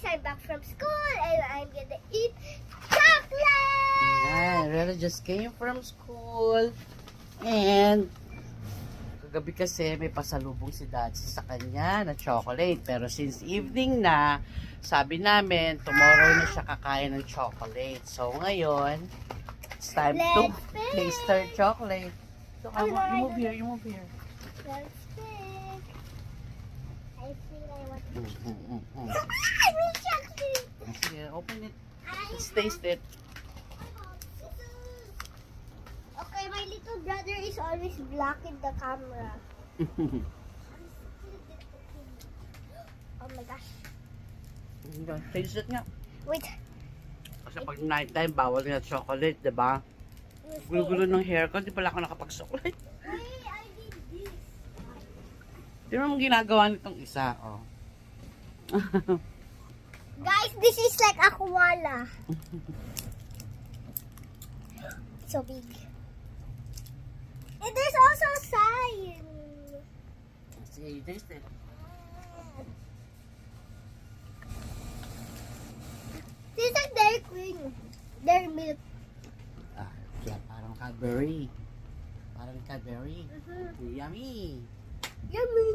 I'm back from school and I'm gonna eat chocolate! Yan, Rela just came from school. And kagabi kasi may pasalubong si Daddy sa kanya na chocolate. Pero since evening na, sabi namin, tomorrow na siya kakain ng chocolate. So ngayon, it's time to taste her chocolate. So, you move here, you move here. Let's pick. I feel I want to Mm. I want chocolate! Sige, open it. Let's taste it. Okay, my little brother is always blocking the camera. Oh my gosh. Taste it nga. Wait. Kasi pag night time, bawal nga chocolate, diba? Gulo-gulo ng hair ko, di pala ako nakapag-chocolate. Wait, I did this. Di mo ginagawa nitong isa, oh. Guys, this is like a koala. So big. And there's also a sign. Sige, you taste it. This is like Dairy Queen. Dairy Milk. Ah, yeah, parang Cadbury. Parang Cadbury. Yummy! Yummy.